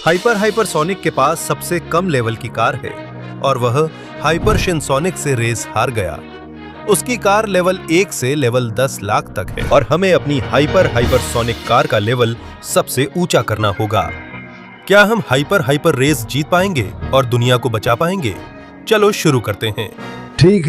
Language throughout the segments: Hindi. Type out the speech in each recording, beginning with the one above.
हाइपरसोनिक के पास सबसे कम लेवल की कार है और वह हाइपरशिनसोनिक से रेस हार गया। उसकी कार लेवल 1 से लेवल 10 लाख तक है और हमें अपनी हाइपरसोनिक कार का लेवल सबसे ऊंचा करना होगा। क्या हम हाइपर रेस जीत पाएंगे और दुनिया को बचा पाएंगे? चलो शुरू करते हैं। ठीक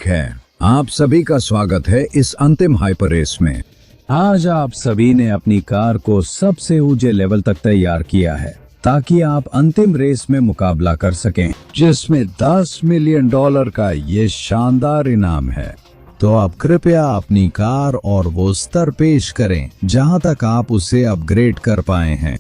है। आप सभी का स्वागत है इस अंतिम हाइपर रेस में। आज आप सभी ने अपनी कार को सबसे ऊंचे लेवल तक तैयार किया है ताकि आप अंतिम रेस में मुकाबला कर सकें, जिसमें $10 मिलियन का ये शानदार इनाम है। तो अब कृपया अपनी कार और वो स्तर पेश करें जहां तक आप उसे अपग्रेड कर पाए हैं।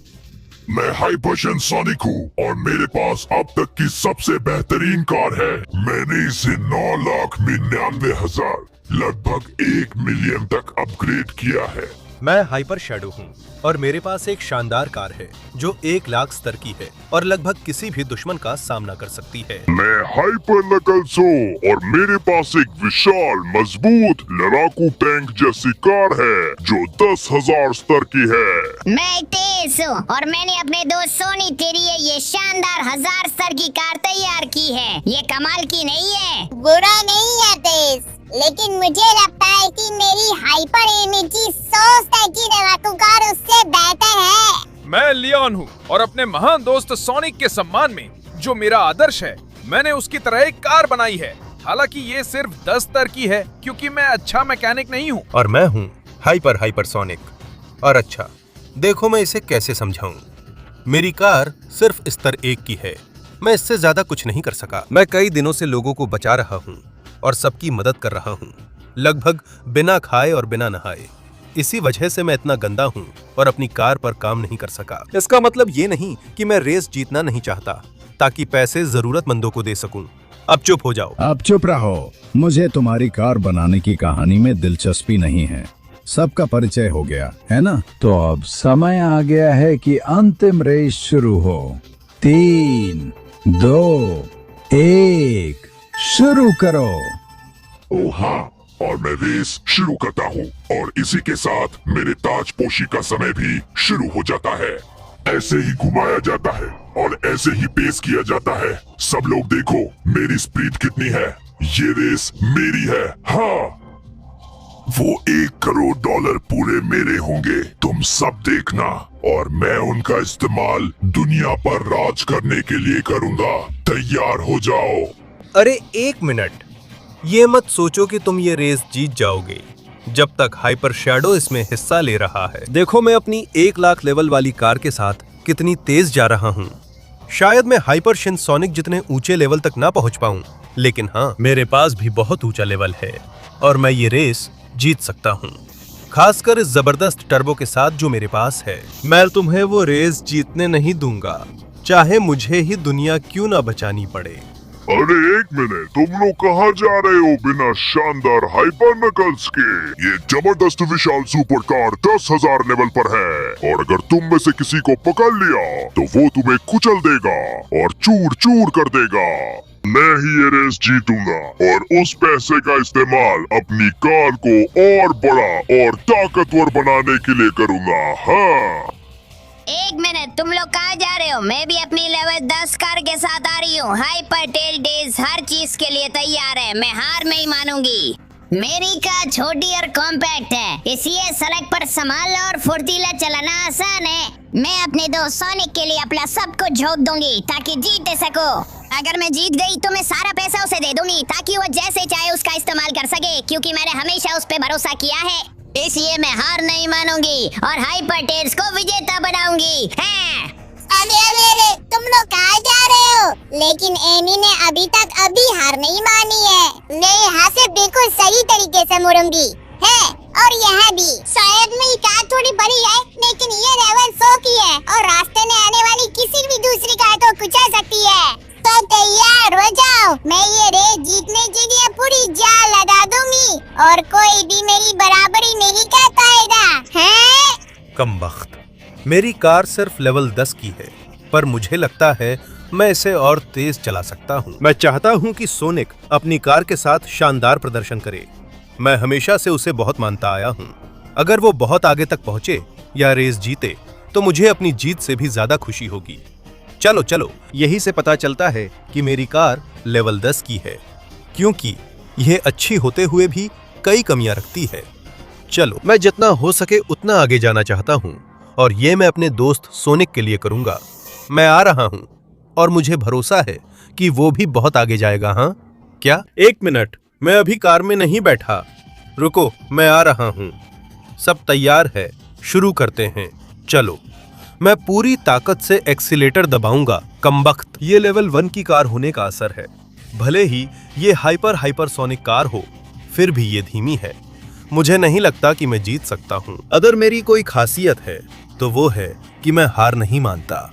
मैं हाइपरशिनसोनिक हूँ और मेरे पास अब तक की सबसे बेहतरीन कार है। मैंने इसे 9,99,000 लगभग 1 मिलियन तक अपग्रेड किया है। मैं हाइपर शैडो हूँ और मेरे पास एक शानदार कार है जो 1 लाख स्तर की है और लगभग किसी भी दुश्मन का सामना कर सकती है। मैं हाइपर नकल्स हूँ और मेरे पास एक विशाल मजबूत लड़ाकू टैंक जैसी कार है जो 10,000 स्तर की है। मैं तेज हूँ और मैंने अपने दोस्त सोनी के लिए ये शानदार 1000 स्तर की कार तैयार की है। ये कमाल की नहीं है? बुरा नहीं है तेज, लेकिन मुझे लगता है कि मेरी हाइपर एनर्जी 100 स्तर की लड़ाकू कार उससे बेहतर है। मैं लियोन हूँ और अपने महान दोस्त सोनिक के सम्मान में, जो मेरा आदर्श है, मैंने उसकी तरह एक कार बनाई है। हालांकि ये सिर्फ 10 स्तर की है क्योंकि मैं अच्छा मैकेनिक नहीं हूँ। और मैं हूँ हाइपरसोनिक और अच्छा। देखो मैं इसे कैसे समझाऊं। मेरी कार सिर्फ स्तर 1 की है। मैं इससे ज्यादा कुछ नहीं कर सका। मैं कई दिनों से लोगों को बचा रहा हूँ और सबकी मदद कर रहा हूँ, लगभग बिना खाए और बिना नहाए। इसी वजह से मैं इतना गंदा हूँ और अपनी कार पर काम नहीं कर सका। इसका मतलब ये नहीं कि मैं रेस जीतना नहीं चाहता ताकि पैसे जरूरतमंदों को दे सकूं। अब चुप हो जाओ। अब चुप रहो। मुझे तुम्हारी कार बनाने की कहानी में दिलचस्पी नहीं है। सबका परिचय हो गया है ना? तो अब समय आ गया है कि अंतिम रेस शुरू हो। 3, 2, 1 शुरू करो। ओह हाँ, और मैं रेस शुरू करता हूँ और इसी के साथ मेरे ताजपोशी का समय भी शुरू हो जाता है। ऐसे ही घुमाया जाता है और ऐसे ही पेश किया जाता है। सब लोग देखो मेरी स्पीड कितनी है। ये रेस मेरी है। हाँ, वो $1 करोड़ पूरे मेरे होंगे। तुम सब देखना और मैं उनका इस्तेमाल दुनिया पर राज करने के लिए करूँगा। तैयार हो जाओ। अरे 1 मिनट, ये मत सोचो कि तुम ये रेस जीत जाओगे जब तक हाइपर शैडो इसमें हिस्सा ले रहा है। देखो मैं अपनी 1 लाख लेवल वाली कार के साथ कितनी तेज जा रहा हूँ। शायद मैं हाइपरशिनसोनिक जितने ऊंचे लेवल तक ना पहुंच पाऊं, लेकिन हाँ, मेरे पास भी बहुत ऊंचा लेवल है और मैं ये रेस जीत सकता हूँ, खासकर इस जबरदस्त टर्बो के साथ जो मेरे पास है। मैं तुम्हें वो रेस जीतने नहीं दूंगा, चाहे मुझे ही दुनिया क्यों ना बचानी पड़े। अरे 1 मिनट, तुम लोग कहाँ जा रहे हो बिना शानदार हाइपर नकल्स के? ये जबरदस्त विशाल सुपर कार 10,000 लेवल पर है और अगर तुम में से किसी को पकड़ लिया तो वो तुम्हें कुचल देगा और चूर चूर कर देगा। मैं ही ये रेस जीतूंगा और उस पैसे का इस्तेमाल अपनी कार को और बड़ा और ताकतवर बनाने के लिए करूंगा। हाँ, 1 मिनट, तुम लोग कहाँ जा रहे हो? मैं भी अपनी लेवल 10 कार के साथ आ रही हूँ। हाइपर टेल डेज हर चीज के लिए तैयार है। मैं हार नहीं मानूंगी। मेरी कार छोटी और कॉम्पैक्ट है, इसलिए सड़क पर संभालना और फुर्तीला चलाना आसान है। मैं अपने दोस्त सोनिक के लिए अपना सब कुछ झोंक दूंगी ताकि जीत सको। अगर मैं जीत गई तो मैं सारा पैसा उसे दे दूंगी ताकि वो जैसे चाहे उसका इस्तेमाल कर सके, क्योंकि मैंने हमेशा उस पे भरोसा किया है। इसलिए मैं हार नहीं मानूंगी और हाइपर टेल्स को विजेता बनाऊंगी। हाँ। अरे तुम लोग कहाँ जा रहे हो? लेकिन एनी ने अभी तक हार नहीं मानी है। मैं यहाँ से बिल्कुल सही तरीके से मुड़ूंगी है और यहाँ भी। शायद मेरी कार थोड़ी बड़ी है, लेकिन ये लेवल 100 की है और रास्ते में आने वाली किसी भी दूसरी कार को कुचल सकती है। तो तैयार हो जाओ, मैं ये रेस जीतने के लिए पूरी जान लगा दूंगी और कोई भी मेरी बराबरी नहीं कर पाएगा। हैं? कमबख्त, मेरी कार सिर्फ लेवल 10 की है, पर मुझे लगता है मैं इसे और तेज चला सकता हूँ। मैं चाहता हूँ कि सोनिक अपनी कार के साथ शानदार प्रदर्शन करे। मैं हमेशा से उसे बहुत मानता आया हूँ। अगर वो बहुत आगे तक पहुँचे या रेस जीते तो मुझे अपनी जीत से भी ज्यादा खुशी होगी। चलो चलो, यही से पता चलता है कि मेरी कार लेवल 10 की है, क्योंकि यह अच्छी होते हुए भी कई कमियां रखती है। चलो, मैं जितना हो सके उतना आगे जाना चाहता हूं, और ये मैं अपने दोस्त सोनिक के लिए करूंगा। मैं आ रहा हूं, और मुझे भरोसा है कि वो भी बहुत आगे जाएगा। हाँ क्या? 1 मिनट, मैं अभी कार में नहीं बैठा। रुको, मैं आ रहा हूं। सब तैयार है, शुरू करते हैं। चलो, मैं पूरी ताकत से एक्सीलेटर दबाऊंगा। कमबख्त, ये लेवल 1 की कार होने का असर है। भले ही ये हाइपरसोनिक कार हो, फिर भी ये धीमी है। मुझे नहीं लगता कि मैं जीत सकता हूं। अगर मेरी कोई खासियत है तो वो है कि मैं हार नहीं मानता।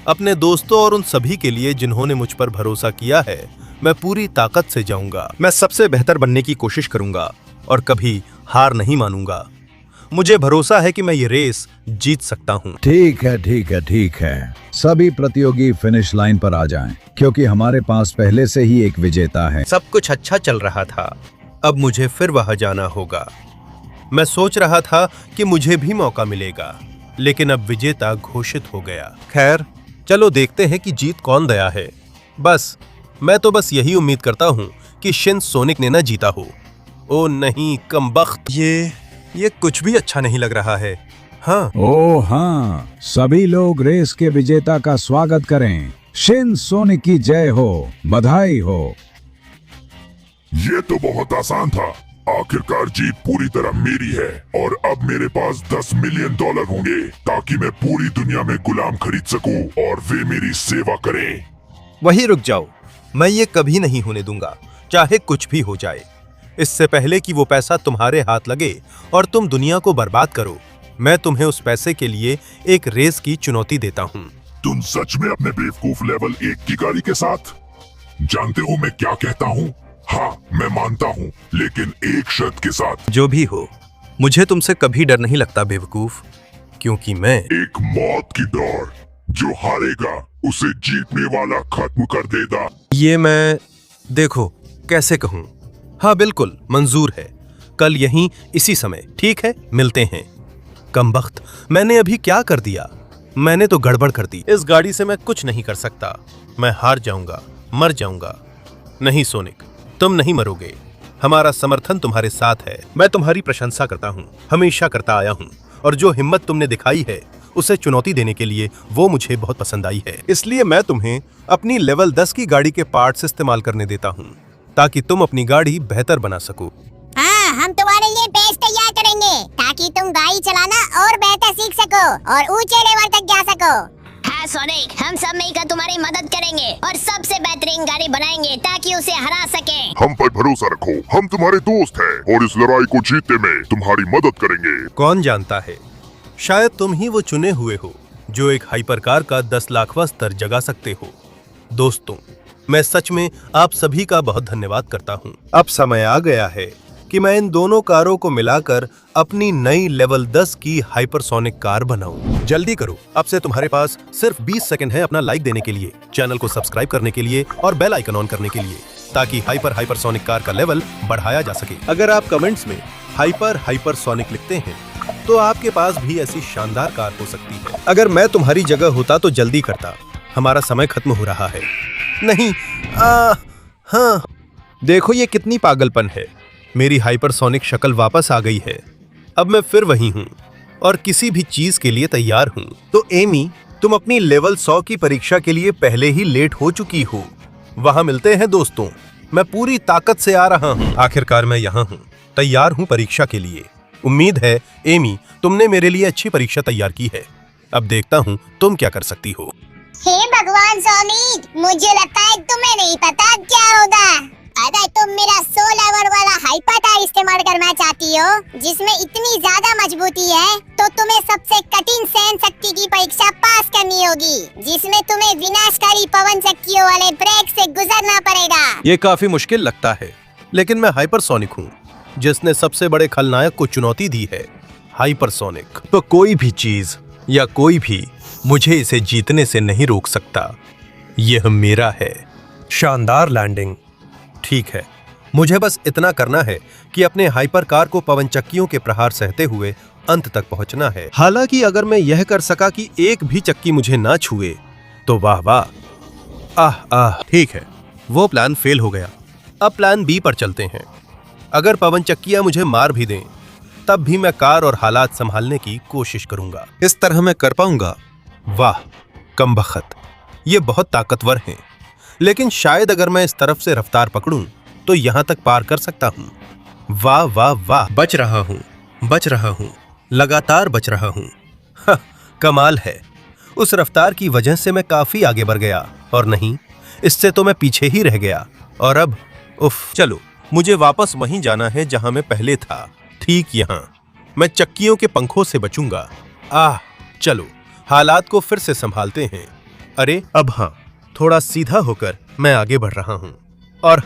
अपने दोस्तों और उन सभी के लिए जिन्होंने मुझ पर भरोसा किया है, मैं पूरी ताकत से जाऊंगा। मैं सबसे बेहतर बनने की कोशिश करूंगा और कभी हार नहीं मानूंगा। मुझे भरोसा है कि मैं ये रेस जीत सकता हूं। ठीक है ठीक है ठीक है, सभी प्रतियोगी फिनिश लाइन पर आ जाएं, क्योंकि हमारे पास पहले से ही एक विजेता है। सब कुछ अच्छा चल रहा था, अब मुझे फिर वहां जाना होगा। मैं सोच रहा था कि मुझे भी मौका मिलेगा, लेकिन अब विजेता घोषित हो गया। खैर, चलो देखते हैं कि जीत कौन दया है। मैं तो बस यही उम्मीद करता हूं कि शिन सोनिक ने ना जीता हो। ओ नहीं, कमबख्त, ये कुछ भी अच्छा नहीं लग रहा है। हाँ, ओ हाँ, सभी लोग रेस के विजेता का स्वागत करें। शिन सोनिक की जय हो, बधाई हो। ये तो बहुत आसान था। आखिरकार जीत पूरी तरह मेरी है, और अब मेरे पास $10 मिलियन होंगे, ताकि मैं पूरी दुनिया में गुलाम खरीद सकूं और वे मेरी सेवा करें। वही रुक जाओ, मैं ये कभी नहीं होने दूंगा, चाहे कुछ भी हो जाए। इससे पहले कि वो पैसा तुम्हारे हाथ लगे और तुम दुनिया को बर्बाद करो, मैं तुम्हें उस पैसे के लिए एक रेस की चुनौती देता हूँ। तुम सच में अपने बेवकूफ लेवल 1 की गाड़ी के साथ? जानते हो मैं क्या कहता हूँ? हाँ, मैं मानता हूँ, लेकिन एक शर्त के साथ। जो भी हो, मुझे तुमसे कभी डर नहीं लगता बेवकूफ, क्योंकि मैं एक मौत की दौड़, जो हारेगा उसे जीतने वाला खत्म कर देगा। ये मैं देखो कैसे कहूँ। हाँ बिल्कुल मंजूर है, कल यहीं इसी समय। ठीक है, मिलते हैं। कमबख्त, मैंने अभी क्या कर दिया? मैंने तो गड़बड़ कर दी। इस गाड़ी से मैं कुछ नहीं कर सकता। मैं हार जाऊंगा, मर जाऊंगा। नहीं सोनिक, तुम नहीं मरोगे। हमारा समर्थन तुम्हारे साथ है। मैं तुम्हारी प्रशंसा करता हूँ, हमेशा करता आया हूँ, और जो हिम्मत तुमने दिखाई है उसे चुनौती देने के लिए वो मुझे बहुत पसंद आई है। इसलिए मैं तुम्हें अपनी लेवल 10 की गाड़ी के पार्ट्स इस्तेमाल करने देता हूँ, ताकि तुम अपनी गाड़ी बेहतर बना सको। हाँ, हम तुम्हारे लिए बेस तैयार करेंगे, ताकि तुम गाड़ी चलाना और बेहतर सीख सको और ऊंचे लेवल तक जा सको। हाँ सोनिक, हम सब मिलकर तुम्हारी मदद करेंगे और सबसे बेहतरीन गाड़ी बनाएंगे ताकि उसे हरा सकें। हम पर भरोसा रखो, हम तुम्हारे दोस्त हैं और इस लड़ाई को जीतने में तुम्हारी मदद करेंगे। कौन जानता है, शायद तुम ही वो चुने हुए हो जो एक हाइपरकार का 10 लाखवां स्तर जगा सकते हो। दोस्तों, मैं सच में आप सभी का बहुत धन्यवाद करता हूँ। अब समय आ गया है कि मैं इन दोनों कारों को मिलाकर अपनी नई लेवल 10 की हाइपरसोनिक कार बनाऊं। जल्दी करो, अब से तुम्हारे पास सिर्फ 20 सेकंड है अपना लाइक देने के लिए, चैनल को सब्सक्राइब करने के लिए और बेल आइकन ऑन करने के लिए, ताकि हाइपरसोनिक कार का लेवल बढ़ाया जा सके। अगर आप कमेंट्स में हाइपरसोनिक लिखते हैं तो आपके पास भी ऐसी शानदार कार हो सकती है। अगर मैं तुम्हारी जगह होता तो जल्दी करता, हमारा समय खत्म हो रहा है। नहीं, हाँ, देखो ये कितनी पागलपन है। मेरी हाइपरसोनिक शक्ल वापस आ गई है। अब मैं फिर वही हूँ और किसी भी चीज के लिए तैयार हूँ। तो एमी, तुम अपनी लेवल 100 की परीक्षा के लिए पहले ही लेट हो चुकी हो। वहां मिलते हैं दोस्तों, मैं पूरी ताकत से आ रहा हूँ। आखिरकार मैं यहाँ हूँ, तैयार हूँ परीक्षा के लिए। उम्मीद है एमी, तुमने मेरे लिए अच्छी परीक्षा तैयार की है। अब देखता हूँ तुम क्या कर सकती हो। हे भगवान सोनिक, मुझे लगता है तुम्हें नहीं पता क्या होगा। अगर तुम मेरा 100 लेवल वाला हाइपर कार इस्तेमाल करना चाहती हो, जिसमें इतनी ज्यादा मजबूती है, तो तुम्हें सबसे कठिन सहन शक्ति की परीक्षा पास करनी होगी, जिसमें तुम्हें विनाशकारी पवन शक्तियों वाले ब्रेक से गुजरना पड़ेगा। ये काफी मुश्किल लगता है, लेकिन मैं हाइपरसोनिक हूँ, जिसने सबसे बड़े खलनायक को चुनौती दी है। हाइपरसोनिक, तो कोई भी चीज या कोई भी मुझे इसे जीतने से नहीं रोक सकता। यह मेरा है। शानदार लैंडिंग। ठीक है, मुझे बस इतना करना है कि अपने हाइपर कार को पवनचक्कियों के प्रहार सहते हुए अंत तक पहुंचना है। हालांकि अगर मैं यह कर सका कि एक भी चक्की मुझे ना छुए तो वाह वाह। आह, ठीक है, वो प्लान फेल हो गया। अब प्लान बी पर चलते हैं। अगर पवन चक्कियां मुझे मार भी दें तब भी मैं कार और हालात संभालने की कोशिश करूंगा। इस तरह मैं कर पाऊंगा। वाह कमबख्त, ये बहुत ताकतवर हैं। लेकिन शायद अगर मैं इस तरफ से रफ्तार पकड़ूं तो यहां तक पार कर सकता हूं। वाह वाह वाह, बच रहा हूं, लगातार बच रहा हूं। कमाल है, उस रफ्तार की वजह से मैं काफी आगे बढ़ गया, और नहीं, इससे तो मैं पीछे ही रह गया। और अब उफ, चलो मुझे वापस वहीं जाना है जहां मैं पहले था, ठीक यहां। मैं चक्कियों के पंखों से बचूंगा। चलो हालात को फिर से संभालते हैं। अरे अब हाँ, थोड़ा सीधा होकर मैं आगे बढ़ रहा हूं। और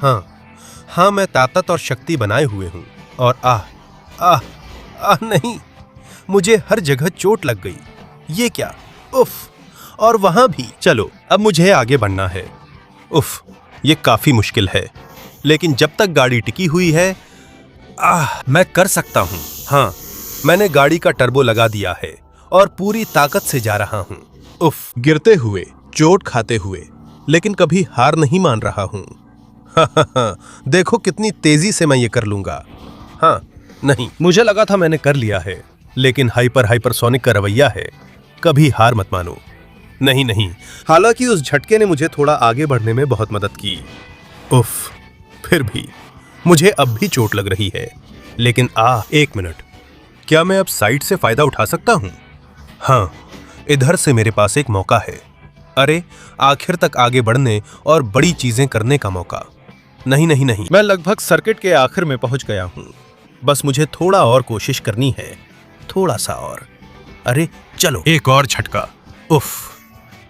हाँ, मैं ताकत और शक्ति बनाए हुए हूं। और नहीं, मुझे हर जगह चोट लग गई। ये क्या, उफ, और वहां भी। चलो अब मुझे आगे बढ़ना है। उफ, ये काफी मुश्किल है, लेकिन जब तक गाड़ी टिकी हुई है मैं कर सकता हूं। हाँ, मैंने गाड़ी का टर्बो लगा दिया है और पूरी ताकत से जा रहा हूं। उफ, गिरते हुए, चोट खाते हुए, लेकिन कभी हार नहीं मान रहा हूं। देखो कितनी तेजी से मैं ये कर लूंगा। हाँ, नहीं, मुझे लगा था मैंने कर लिया है, लेकिन हाइपरसोनिक का रवैया है, कभी हार मत मानो। नहीं, हालांकि उस झटके ने मुझे थोड़ा आगे बढ़ने में बहुत मदद की। उफ, फिर भी मुझे अब भी चोट लग रही है। लेकिन एक मिनट, क्या मैं अब साइड से फायदा उठा सकता हूं? हाँ, इधर से मेरे पास एक मौका है। अरे, आखिर तक आगे बढ़ने और बड़ी चीजें करने का मौका। नहीं, मैं लगभग सर्किट के आखिर में पहुंच गया हूं। बस मुझे थोड़ा और कोशिश करनी है, थोड़ा सा और। अरे चलो, एक और झटका। उफ,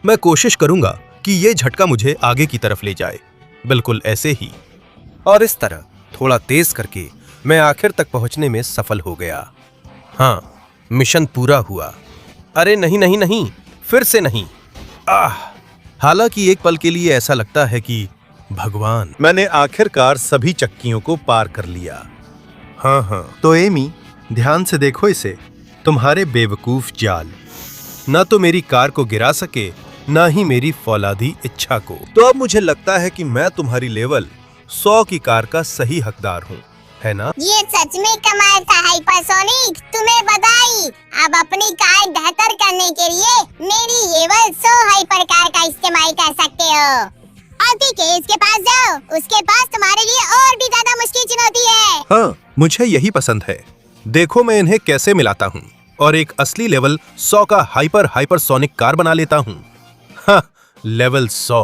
मैं कोशिश करूंगा कि ये झटका मुझे आगे की तरफ ले जाए, बिल्कुल ऐसे ही। और इस तरह थोड़ा तेज करके मैं आखिर तक पहुंचने में सफल हो गया। हाँ, मिशन पूरा हुआ। अरे नहीं, फिर से नहीं। हालांकि एक पल के लिए ऐसा लगता है कि भगवान, मैंने आखिरकार सभी चक्कियों को पार कर लिया। हाँ, तो एमी, ध्यान से देखो इसे, तुम्हारे बेवकूफ जाल ना तो मेरी कार को गिरा सके, ना ही मेरी फौलादी इच्छा को। तो अब मुझे लगता है कि मैं तुम्हारी लेवल 100 की कार का सही हकदार हूँ, है ना? ये सच में कमाल था हाइपरसोनिक, तुम्हें बधाई। अब अपनी कार बेहतर करने के लिए मेरी लेवल 100 हाइपर कार का इस्तेमाल कर सकते हो। और ठीक है, इसके पास जाओ, उसके पास तुम्हारे लिए और भी ज्यादा मुश्किल चुनौती है। हाँ, मुझे यही पसंद है। देखो मैं इन्हें कैसे मिलाता हूँ और एक असली लेवल 100 का हाइपरसोनिक कार बना लेता हूँ। हाँ, लेवल 100।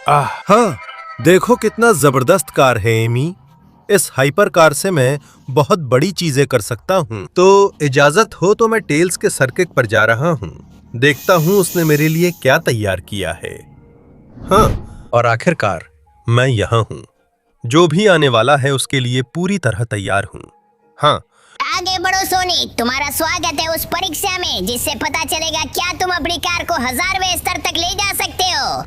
हाँ, देखो कितना जबरदस्त कार है एमी। इस हाइपर कार से मैं बहुत बड़ी चीजें कर सकता हूँ। तो इजाजत हो तो मैं टेल्स के सर्किट पर जा रहा हूँ, देखता हूँ उसने मेरे लिए क्या तैयार किया है। हाँ, और आखिरकार मैं यहाँ हूँ। जो भी आने वाला है उसके लिए पूरी तरह तैयार हूँ। हाँ, आगे बढ़ो सोनिक, तुम्हारा स्वागत है उस परीक्षा में जिससे पता चलेगा क्या तुम अपनी कार को 1000वें स्तर तक ले जा सकते हो।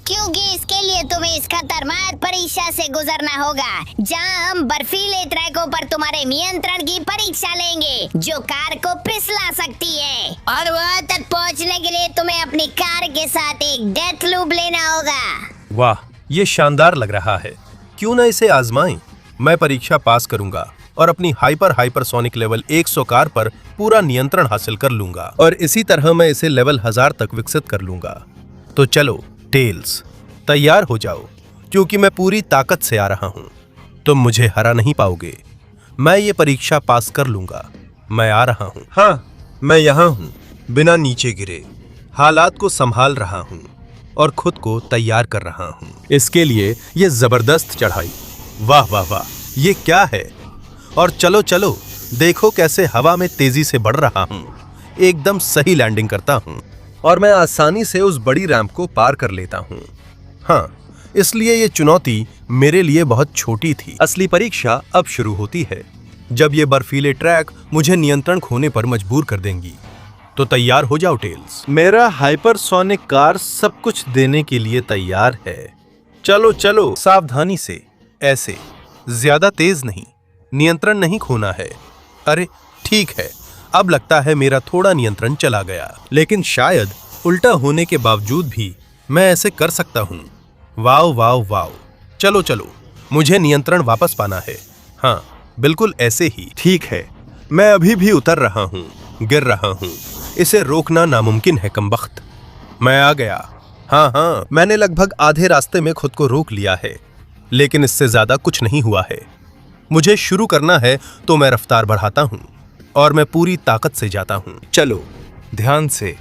क्योंकि इसके लिए तुम्हें इस खतरनाक परीक्षा से गुजरना होगा, जहां हम बर्फीले ट्रैकों पर तुम्हारे नियंत्रण की परीक्षा लेंगे, जो कार को फिसला सकती है। और वहां तक पहुंचने के लिए तुम्हें अपनी कार के साथ एक डेथ लूप लेना होगा। वाह, ये शानदार लग रहा है। क्यों ना इसे आजमाएं। मैं परीक्षा पास करूंगा और अपनी हाइपरसोनिक लेवल 100 कार पर पूरा नियंत्रण हासिल कर लूंगा, और इसी तरह मैं इसे लेवल 1000 तक विकसित कर लूंगा। तो चलो टेल्स, तैयार हो जाओ, क्योंकि मैं पूरी ताकत से आ रहा हूं। तुम मुझे हरा नहीं पाओगे। मैं ये परीक्षा पास कर लूंगा। मैं आ रहा हूं। हाँ, मैं यहाँ हूं, बिना नीचे गिरे हालात को संभाल रहा हूं और खुद को तैयार कर रहा हूं इसके लिए ये जबरदस्त चढ़ाई। वाह वाह वाह, ये क्या है? और चलो चलो, देखो कैसे हवा में तेजी से बढ़ रहा हूं, एकदम सही लैंडिंग करता हूं और मैं आसानी से उस बड़ी रैंप को पार कर लेता हूं। हाँ, इसलिए ये चुनौती मेरे लिए बहुत छोटी थी। असली परीक्षा अब शुरू होती है, जब ये बर्फीले ट्रैक मुझे नियंत्रण खोने पर मजबूर कर देंगी। तो तैयार हो जाओ टेल्स, मेरा हाइपरसोनिक कार सब कुछ देने के लिए तैयार है। चलो चलो, सावधानी से, ऐसे, ज्यादा तेज नहीं, नियंत्रण नहीं खोना है। अरे ठीक है, अब लगता है मेरा थोड़ा नियंत्रण चला गया, लेकिन शायद उल्टा होने के बावजूद भी मैं ऐसे कर सकता हूँ। वाओ वाओ वाओ, चलो चलो, मुझे नियंत्रण वापस पाना है। हाँ, बिल्कुल ऐसे ही। ठीक है, मैं अभी भी उतर रहा हूँ, गिर रहा हूँ। इसे रोकना नामुमकिन है कमबख्त। मैं आ गया। हाँ, मैंने लगभग आधे रास्ते में खुद को रोक लिया है, लेकिन इससे ज्यादा कुछ नहीं हुआ है। मुझे शुरू करना है तो मैं रफ्तार बढ़ाता हूँ और मैं पूरी ताकत से जाता हूँ। चलो, ध्यान से,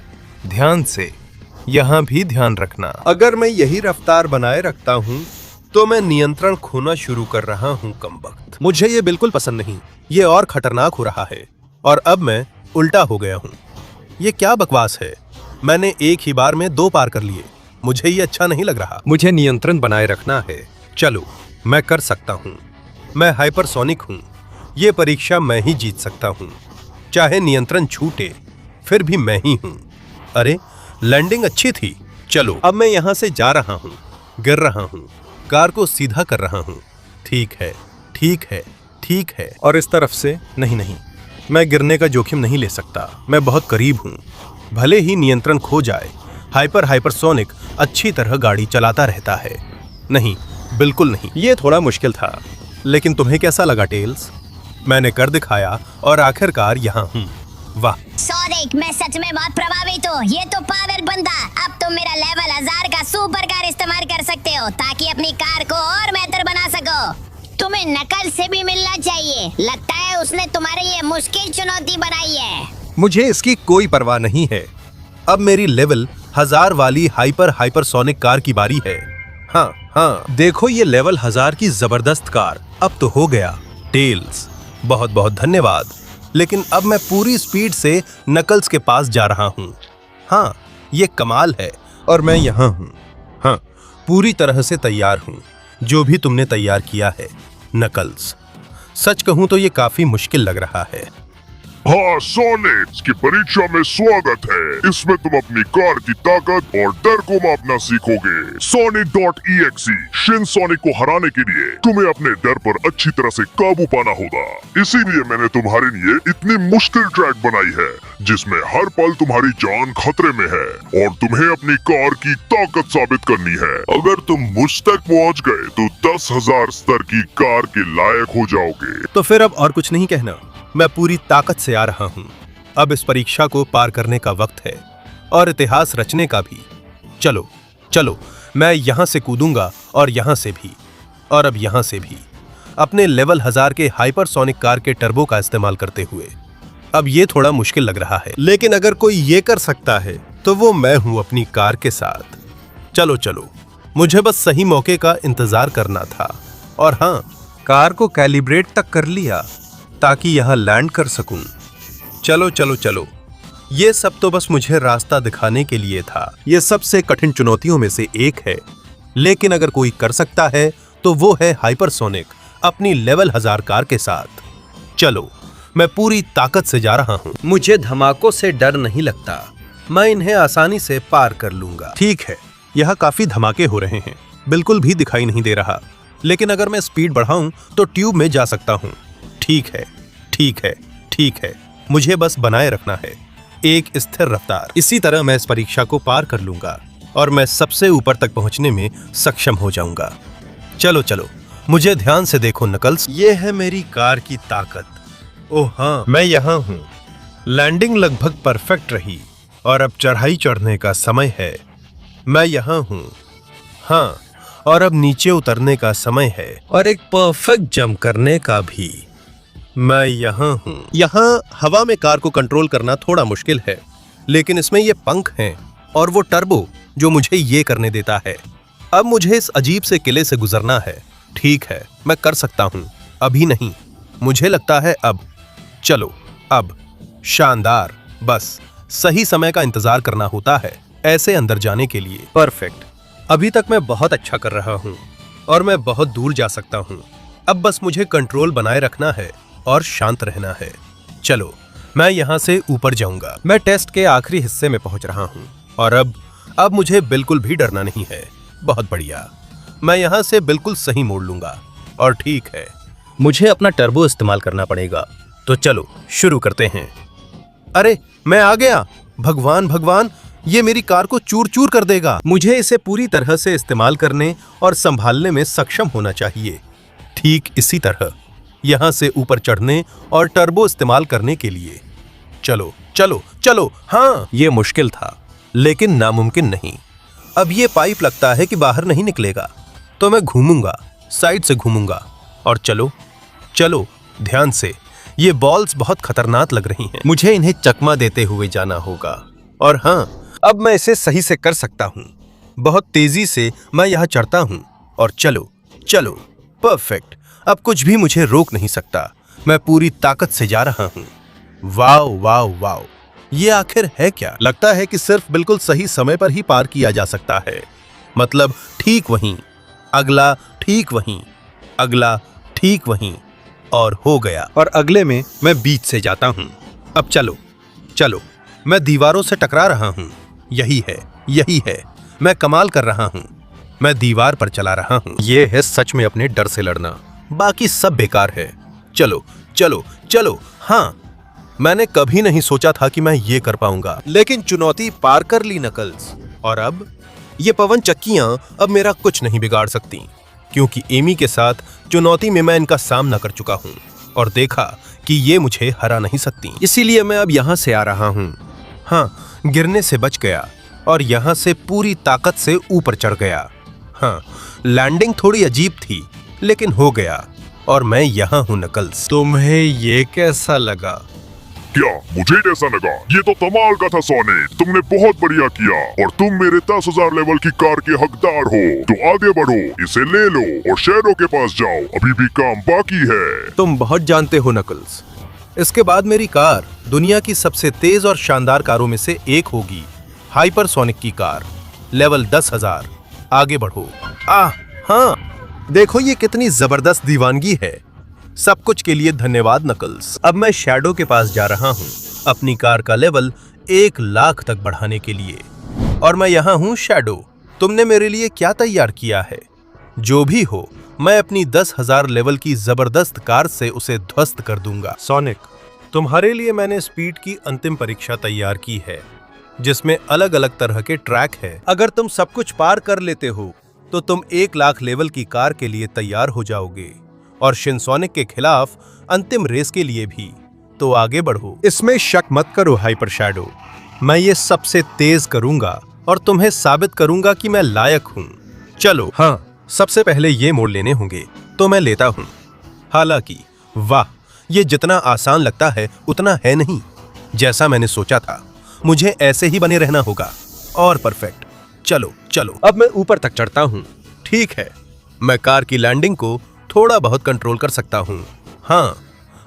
ध्यान से, यहाँ भी ध्यान रखना। अगर मैं यही रफ्तार बनाए रखता हूँ तो मैं नियंत्रण खोना शुरू कर रहा हूँ कमबख्त। मुझे ये बिल्कुल पसंद नहीं, ये और खतरनाक हो रहा है और अब मैं उल्टा हो गया हूँ। ये क्या बकवास है? मैंने एक ही बार में 2 पार कर लिए। मुझे ये अच्छा नहीं लग रहा। मुझे नियंत्रण बनाए रखना है। चलो, मैं कर सकता हूँ। मैं हाइपरसोनिक हूँ। ये परीक्षा मैं ही जीत सकता हूँ। चाहे नियंत्रण छूटे, फिर भी मैं ही हूँ। अरे, लैंडिंग अच्छी थी। चलो, अब मैं यहाँ से जा रहा हूँ, गिर रहा हूँ, कार को सीधा कर रहा हूँ। ठीक है, ठीक है, ठीक है। और इस तरफ से नहीं, मैं गिरने का जोखिम नहीं ले सकता। मैं बहुत करीब हूँ। भले ही नियंत्रण खो जाए, हाइपरसोनिक अच्छी तरह गाड़ी चलाता रहता है। नहीं, बिल्कुल नहीं। ये थोड़ा मुश्किल था, लेकिन तुम्हें कैसा लगा टेल्स? मैंने कर दिखाया और आखिरकार यहाँ हूँ। वाह सोनिक, मैं सच में बहुत प्रभावित हूँ। ये तो पावर बंदा। अब तुम मेरा लेवल 1000 का सुपर कार इस्तेमाल कर सकते हो ताकि अपनी कार को और बेहतर बना सको। तुम्हें नकल से भी मिलना चाहिए। लगता है उसने तुम्हारे लिए मुश्किल चुनौती बनाई है। मुझे इसकी कोई परवाह नहीं है। अब मेरी लेवल 1000 वाली हाइपरसोनिक कार की बारी है। हाँ, देखो ये लेवल 1000 की जबरदस्त कार। अब तो हो गया। टेल्स, बहुत बहुत धन्यवाद। लेकिन अब मैं पूरी स्पीड से नकल्स के पास जा रहा हूँ। हाँ, ये कमाल है और मैं यहाँ हूँ। हाँ, पूरी तरह से तैयार हूँ। जो भी तुमने तैयार किया है नकल्स, सच कहूँ तो ये काफी मुश्किल लग रहा है। हाँ सोनिक, की परीक्षा में स्वागत है। इसमें तुम अपनी कार की ताकत और डर को मापना सीखोगे। Sonic.exe शिन सोनिक को हराने के लिए तुम्हें अपने डर पर अच्छी तरह से काबू पाना होगा। इसीलिए मैंने तुम्हारे लिए इतनी मुश्किल ट्रैक बनाई है जिसमें हर पल तुम्हारी जान खतरे में है और तुम्हें अपनी कार की ताकत साबित करनी है। अगर तुम मुझ तक पहुँच गए तो 10,000 स्तर की कार के लायक हो जाओगे। तो फिर अब और कुछ नहीं कहना। मैं पूरी ताकत से आ रहा हूं। अब इस परीक्षा को पार करने का वक्त है और इतिहास रचने का भी। चलो चलो, मैं यहां से कूदूंगा और यहां से भी, और अब यहां से भी, अपने लेवल 1000 के हाइपरसोनिक कार के टर्बो का इस्तेमाल करते हुए। अब ये थोड़ा मुश्किल लग रहा है, लेकिन अगर कोई ये कर सकता है तो वो मैं हूं अपनी कार के साथ। चलो चलो, मुझे बस सही मौके का इंतजार करना था। और हाँ, कार को कैलिब्रेट तक कर लिया ताकि यहां लैंड कर सकूं। चलो चलो चलो, ये सब तो बस मुझे रास्ता दिखाने के लिए था। ये सबसे कठिन चुनौतियों में से एक है, लेकिन अगर कोई कर सकता है तो वो है हाइपरसोनिक अपनी लेवल 1000 कार के साथ। चलो, मैं पूरी ताकत से जा रहा हूं। मुझे धमाकों से डर नहीं लगता। मैं इन्हें आसानी से पार कर लूंगा। ठीक है, यह काफी धमाके हो रहे हैं, बिल्कुल भी दिखाई नहीं दे रहा, लेकिन अगर मैं स्पीड बढ़ाऊं तो ट्यूब में जा सकता हूं। ठीक है, ठीक है, ठीक है, मुझे बस बनाए रखना है एक स्थिर रफ्तार। इसी तरह मैं इस परीक्षा को पार कर लूंगा और मैं सबसे ऊपर तक पहुंचने में सक्षम हो जाऊंगा। चलो चलो, मुझे ध्यान से देखो नकल्स, ये है मेरी कार की ताकत। ओह हाँ, मैं यहाँ हूँ। लैंडिंग लगभग परफेक्ट रही और अब चढ़ाई चढ़ने का समय है। मैं यहाँ हूँ। हाँ, और अब नीचे उतरने का समय है और एक परफेक्ट जंप करने का भी। मैं यहाँ हूँ। यहाँ हवा में कार को कंट्रोल करना थोड़ा मुश्किल है, लेकिन इसमें ये पंख हैं और वो टर्बो जो मुझे ये करने देता है। अब मुझे इस अजीब से किले से गुजरना है। ठीक है, मैं कर सकता हूँ। अभी नहीं, मुझे लगता है अब। चलो, अब शानदार। बस सही समय का इंतजार करना होता है ऐसे अंदर जाने के लिए। परफेक्ट। अभी तक मैं बहुत अच्छा कर रहा हूँ और मैं बहुत दूर जा सकता हूँ। अब बस मुझे कंट्रोल बनाए रखना है और शांत रहना है। चलो, मैं यहाँ से ऊपर जाऊंगा। मैं टेस्ट के आखिरी हिस्से में पहुंच रहा हूँ और अब मुझे बिल्कुल भी डरना नहीं है। बहुत बढ़िया, मैं यहाँ से बिल्कुल सही मोड़ लूंगा। और ठीक है, मुझे अपना टर्बो इस्तेमाल करना पड़ेगा। तो चलो शुरू करते हैं। अरे मैं आ गया। भगवान भगवान, ये मेरी कार को चूर चूर कर देगा। मुझे इसे पूरी तरह से इस्तेमाल करने और संभालने में सक्षम होना चाहिए। ठीक इसी तरह यहां से ऊपर चढ़ने और टर्बो इस्तेमाल करने के लिए। चलो चलो चलो। हाँ, ये मुश्किल था लेकिन नामुमकिन नहीं। अब ये पाइप लगता है कि बाहर नहीं निकलेगा, तो मैं घूमूंगा, साइड से घूमूंगा। और चलो चलो ध्यान से, ये बॉल्स बहुत खतरनाक लग रही हैं। मुझे इन्हें चकमा देते हुए जाना होगा। और हाँ, अब मैं इसे सही से कर सकता हूँ। बहुत तेजी से मैं यहाँ चढ़ता हूँ और चलो चलो, परफेक्ट। अब कुछ भी मुझे रोक नहीं सकता। मैं पूरी ताकत से जा रहा हूँ। वाओ वाओ वाओ, ये आखिर है क्या? लगता है कि सिर्फ बिल्कुल सही समय पर ही पार किया जा सकता है। मतलब ठीक वहीं, अगला ठीक वहीं, अगला ठीक वहीं, और हो गया। और अगले में मैं बीच से जाता हूं। अब चलो चलो, मैं दीवारों से टकरा रहा हूं। यही है, यही है, मैं कमाल कर रहा हूं। मैं दीवार पर चला रहा हूं। यह है सच में अपने डर से लड़ना, बाकी सब बेकार है। चलो चलो चलो। हाँ, मैंने कभी नहीं सोचा था कि मैं ये कर पाऊंगा, लेकिन चुनौती पार कर ली नकल्स। और अब ये पवन चक्कियां अब मेरा कुछ नहीं बिगाड़ सकती, क्योंकि एमी के साथ चुनौती में मैं इनका सामना कर चुका हूं और देखा कि ये मुझे हरा नहीं सकती। इसीलिए मैं अब यहां से आ रहा हूं। हाँ, गिरने से बच गया और यहां से पूरी ताकत से ऊपर चढ़ गया। हाँ, लैंडिंग थोड़ी अजीब थी लेकिन हो गया और मैं यहां हूं नकल्स। तुम्हें ये कैसा लगा? क्या मुझे कैसा लगा? ये तो कमाल का था सोनिक, तुमने बहुत बढ़िया किया और तुम मेरे 10,000 लेवल की कार के हकदार हो। तो आगे बढ़ो, इसे ले लो और शैडो के पास जाओ, अभी भी काम बाकी है। तुम बहुत जानते हो नकल्स। इसके बाद मेरी कार दुनिया की सबसे तेज और शानदार कारों में से एक होगी। हाइपरसोनिक की कार, लेवल 10,000। आगे बढ़ो। हाँ, देखो ये कितनी जबरदस्त दीवानगी है। सब कुछ के लिए धन्यवाद नकल्स। अब मैं शैडो के पास जा रहा हूँ अपनी कार का लेवल 1,00,000 तक बढ़ाने के लिए। और मैं यहाँ हूँ शैडो। तुमने मेरे लिए क्या तैयार किया है? जो भी हो, मैं अपनी 10,000 लेवल की जबरदस्त कार से उसे ध्वस्त कर दूंगा। सोनिक, तुम्हारे लिए मैंने स्पीड की अंतिम परीक्षा तैयार की है, जिसमें अलग अलग तरह के ट्रैक है। अगर तुम सब कुछ पार कर लेते हो तो तुम 1,00,000 लेवल की कार के लिए तैयार हो जाओगे, और शिनसोनिक के खिलाफ अंतिम रेस के लिए भी। तो आगे बढ़ो। इसमें शक मत करो हाइपर शैडो, मैं ये सबसे तेज करूंगा और तुम्हें साबित करूंगा कि मैं लायक हूं। चलो। हाँ, सबसे पहले ये मोड़ लेने होंगे, तो मैं लेता हूं। हालांकि वाह, ये जितना आसान लगता है उतना है नहीं। जैसा मैंने सोचा था, मुझे ऐसे ही बने रहना होगा। और परफेक्ट। चलो चलो, अब मैं ऊपर तक चढ़ता हूं। ठीक है, मैं कार की लैंडिंग को थोड़ा बहुत कंट्रोल कर सकता हूं। हाँ,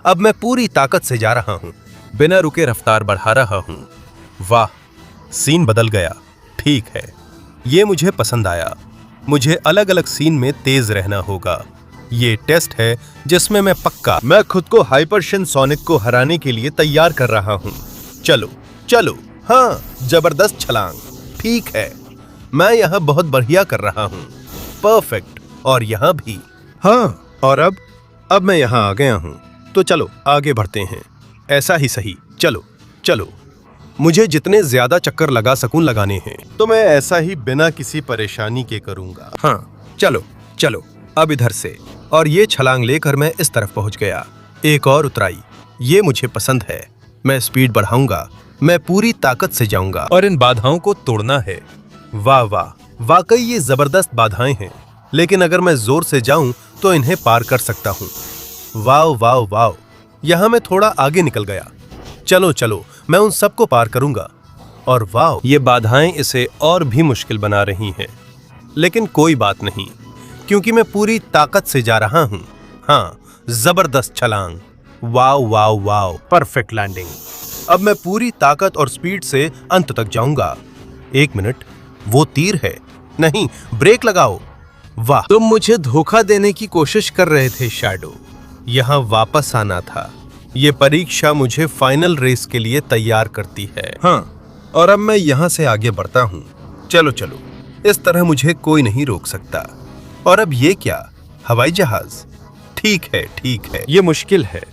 अब मैं पूरी ताकत से जा रहा हूं, बिना रुके रफ्तार बढ़ा रहा हूं। वाह, सीन बदल गया। ठीक है, ये मुझे पसंद आया। मुझे अलग अलग सीन में तेज रहना होगा। ये टेस्ट है जिसमें मैं खुद को हाइपर शिनसोनिक को हराने के लिए तैयार कर रहा हूं। चलो चलो। हाँ, जबरदस्त छलांग। ठीक है, मैं यहां बहुत बढ़िया कर रहा हूं। परफेक्ट। और यहां भी। हाँ, और अब मैं यहां आ गया हूं, तो चलो आगे बढ़ते हैं। ऐसा ही सही। चलो चलो, मुझे जितने ज्यादा चक्कर लगा सकूं लगाने हैं, तो मैं ऐसा ही बिना किसी परेशानी के करूंगा। हाँ, चलो चलो, अब इधर से। और ये छलांग लेकर मैं इस तरफ पहुंच गया। एक और उतराई। ये मुझे पसंद है। मैं स्पीड बढ़ाऊंगा, मैं पूरी ताकत से जाऊंगा और इन बाधाओं को तोड़ना है। वाह वाह, वाकई ये जबरदस्त बाधाएं हैं, लेकिन अगर मैं जोर से जाऊं तो इन्हें पार कर सकता हूं। वाव वाव वाव, यहां मैं थोड़ा आगे निकल गया। चलो चलो, मैं उन सबको पार करूंगा। और वाव, ये बाधाएं इसे और भी मुश्किल बना रही हैं। लेकिन कोई बात नहीं, क्योंकि मैं पूरी ताकत से जा रहा हूं। हाँ, जबरदस्त छलांग। वाव वाव वाव, परफेक्ट लैंडिंग। अब मैं पूरी ताकत और स्पीड से अंत तक जाऊंगा। 1 मिनट, वो तीर है। नहीं, ब्रेक लगाओ। वाह, तुम मुझे धोखा देने की कोशिश कर रहे थे शैडो। यहाँ वापस आना था। ये परीक्षा मुझे फाइनल रेस के लिए तैयार करती है। हाँ, और अब मैं यहाँ से आगे बढ़ता हूँ। चलो चलो, इस तरह मुझे कोई नहीं रोक सकता। और अब ये क्या, हवाई जहाज? ठीक है, ये मुश्किल है,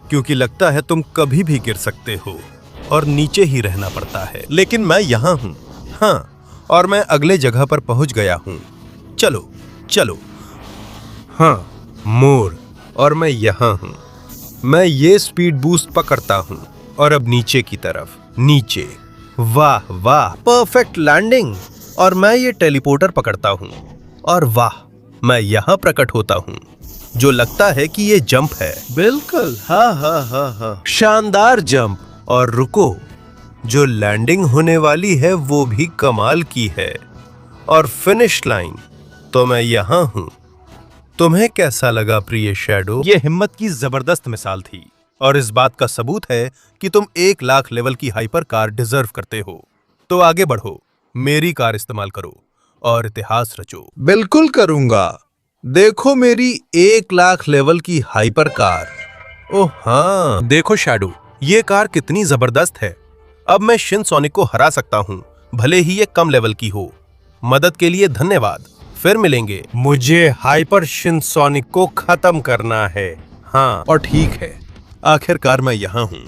क्योंकि लगता है तुम कभी भी गिर सकते हो। और नीचे ही रहना पड़ता है, लेकिन मैं यहाँ हूँ। हाँ, और मैं अगले जगह पर पहुँच गया हूँ। चलो चलो। हाँ, मोर, और मैं यहाँ हूँ। मैं ये स्पीड बूस्ट पकड़ता हूँ और अब नीचे की तरफ, नीचे। वाह वाह, परफेक्ट लैंडिंग। और मैं ये टेलीपोर्टर पकड़ता हूँ और वाह, मैं यहाँ प्रकट होता हूँ, जो लगता है कि ये जंप है। बिल्कुल, हाँ हाँ हाँ हाँ, शानदार जंप। और रुको, जो लैंडिंग होने वाली है वो भी कमाल की है। और फिनिश लाइन, तो मैं यहाँ हूँ। तुम्हें कैसा लगा प्रिय शैडो? ये हिम्मत की जबरदस्त मिसाल थी और इस बात का सबूत है कि तुम 1 लाख लेवल की हाइपर कार डिजर्व करते हो। तो आगे बढ़ो, मेरी कार इस्तेमाल करो और इतिहास रचो। बिल्कुल करूंगा। देखो मेरी 1 लाख लेवल की हाइपर कार। ओह हाँ, देखो शैडो, ये कार कितनी जबरदस्त है। अब मैं शिन सोनिक को हरा सकता हूँ, भले ही ये कम लेवल की हो। मदद के लिए धन्यवाद, फिर मिलेंगे। मुझे हाइपर शिन सोनिक को खत्म करना है। हाँ, और ठीक है, आखिरकार मैं यहाँ हूँ।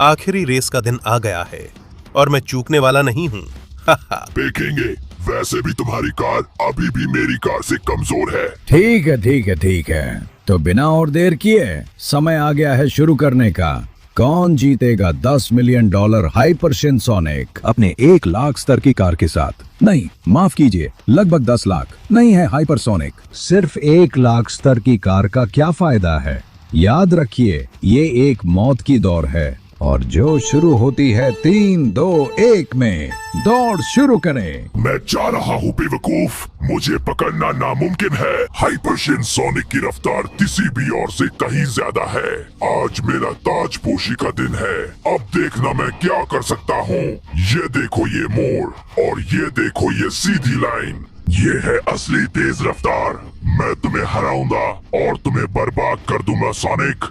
आखिरी रेस का दिन आ गया है और मैं चूकने वाला नहीं हूँ। देखेंगे, वैसे भी तुम्हारी कार अभी भी मेरी कार से कमजोर है। ठीक है ठीक है ठीक है, तो बिना और देर किए समय आ गया है शुरू करने का। कौन जीतेगा $10 मिलियन हाइपर शिन सोनिक अपने 1 लाख स्तर की कार के साथ? नहीं, माफ कीजिए, लगभग 10 लाख नहीं है हाइपर सोनिक। सिर्फ 1 लाख स्तर की कार का क्या फायदा है? याद रखिए, ये एक मौत की दौड़ है और जो शुरू होती है 3, 2, 1 में। दौड़ शुरू करें। मैं जा रहा हूँ बेवकूफ, मुझे पकड़ना नामुमकिन है। हाइपर शिन सोनिक की रफ्तार किसी भी और से कहीं ज्यादा है। आज मेरा ताजपोशी का दिन है। अब देखना मैं क्या कर सकता हूँ। ये देखो ये मोड़ और ये देखो ये सीधी लाइन। ये है असली तेज रफ्तार। मैं तुम्हें हराऊंगा और तुम्हें बर्बाद कर दूंगा सोनिक।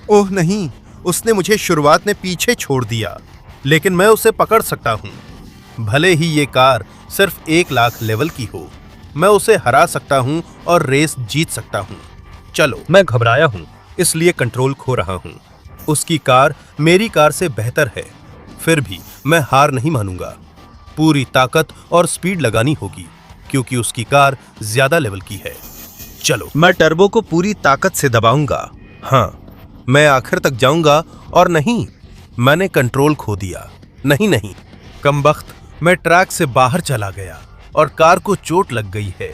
ओह नहीं, उसने मुझे शुरुआत में पीछे छोड़ दिया, लेकिन मैं उसे पकड़ सकता हूँ। भले ही ये कार सिर्फ 1 लाख लेवल की हो, मैं उसे हरा सकता हूँ और रेस जीत सकता हूँ। चलो, मैं घबराया हूँ, इसलिए कंट्रोल खो रहा हूँ। उसकी कार मेरी कार से बेहतर है, फिर भी मैं हार नहीं मानूंगा। पूरी ताकत और स्पीड लगानी होगी, क्योंकि उसकी कार ज्यादा लेवल की है। चलो, मैं टर्बो को पूरी ताकत से दबाऊंगा। हाँ, मैं आखिर तक जाऊंगा। और नहीं, मैंने कंट्रोल खो दिया। नहीं नहीं, कमबख्त, मैं ट्रैक से बाहर चला गया और कार को चोट लग गई है।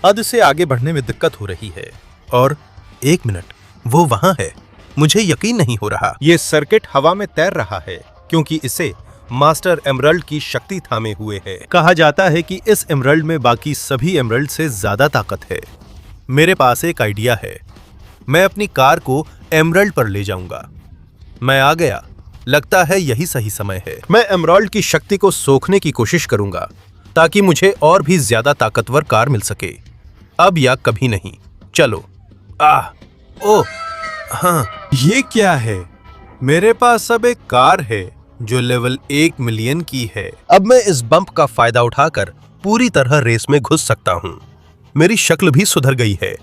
हद से आगे बढ़ने में दिक्कत हो रही है। और 1 मिनट, वो वहां है। मुझे यकीन नहीं हो रहा। ये सर्किट हवा में तैर रहा है, क्योंकि इसे मास्टर एमरल्ड की शक्ति थामे हुए है। कहा जाता है कि इस एमरल्ड में बाकी सभी एमरल्ड से ज्यादा ताकत है। मेरे पास एक आइडिया है। मैं अपनी कार को एमरल्ड पर ले जाऊंगा। मैं आ गया। लगता है यही सही समय है। मैं एमरल्ड की शक्ति को सोखने की कोशिश करूंगा, ताकि मुझे और भी ज्यादा ताकतवर कार मिल सके। अब या कभी नहीं। चलो। ओह हाँ, ये क्या है? मेरे पास अब एक कार है जो लेवल 1 मिलियन की है। अब मैं इस बम्प का फायदा उठाकर पूरी तरह रेस में घुस सकता हूँ। मेरी शक्ल भी सुधर गई है।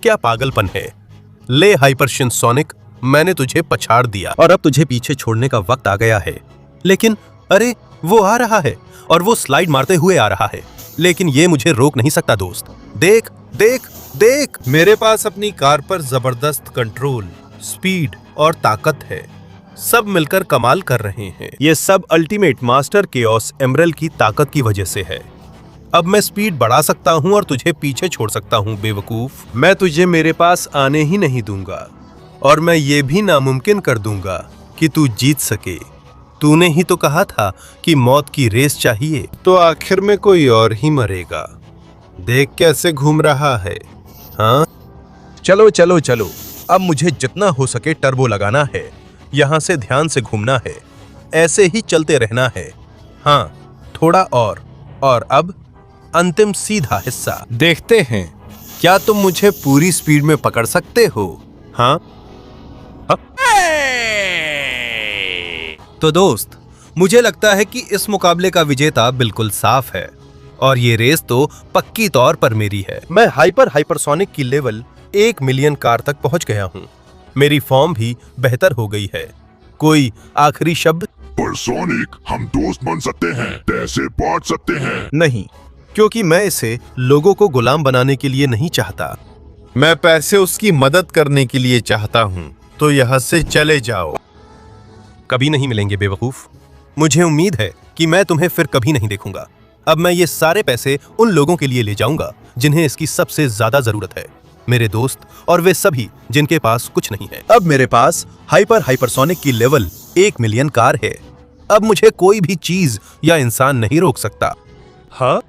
क्या पागलपन है। ले हाइपर शिन सोनिक, मैंने तुझे पछाड़ दिया और अब तुझे पीछे छोड़ने का वक्त आ गया है। लेकिन अरे, वो आ रहा है और वो स्लाइड मारते हुए आ रहा है, लेकिन ये मुझे रोक नहीं सकता दोस्त। देख देख देख, मेरे पास अपनी कार पर जबरदस्त कंट्रोल, स्पीड और ताकत है। सब मिलकर कमाल कर रहे हैं। ये सब अल्टीमेट मास्टर केओस एमरल्ड की ताकत की वजह से है। अब मैं स्पीड बढ़ा सकता हूँ और तुझे पीछे छोड़ सकता हूँ बेवकूफ। मैं तुझे मेरे पास आने ही नहीं दूंगा और मैं ये भी नामुमकिन कर दूंगा कि तू जीत सके। तूने ही तो कहा था कि मौत की रेस चाहिए, तो आखिर में कोई और ही मरेगा। देख कैसे घूम रहा है। हाँ, चलो चलो चलो, अब मुझे जितना हो सके टर्बो लगाना है। यहाँ से ध्यान से घूमना है, ऐसे ही चलते रहना है। हाँ, थोड़ा और अब अंतिम सीधा हिस्सा। देखते हैं, क्या तुम मुझे पूरी स्पीड में पकड़ सकते हो? हाँ? तो दोस्त, मुझे लगता है कि इस मुकाबले का विजेता बिल्कुल साफ है और ये रेस तो पक्की तौर पर मेरी है। मैं हाइपरसोनिक की लेवल 1 मिलियन कार तक पहुंच गया हूं। मेरी फॉर्म भी बेहतर हो गई है। कोई आखिरी शब्द? पर सोनिक, हम दोस्त बन सकते हैं, पैसे बांट सकते हैं। नहीं, क्योंकि मैं इसे लोगों को गुलाम बनाने के लिए नहीं चाहता। मैं पैसे उसकी मदद करने के लिए चाहता हूँ। तो यहाँ से चले जाओ। कभी नहीं मिलेंगे बेवकूफ। मुझे उम्मीद है कि मैं तुम्हें फिर कभी नहीं देखूंगा। अब मैं ये सारे पैसे उन लोगों के लिए ले जाऊंगा जिन्हें इसकी सबसे ज्यादा जरूरत है, मेरे दोस्त और वे सभी जिनके पास कुछ नहीं है। अब मेरे पास हाइपरसोनिक की लेवल 1 मिलियन कार है। अब मुझे कोई भी चीज या इंसान नहीं रोक सकता। हाँ?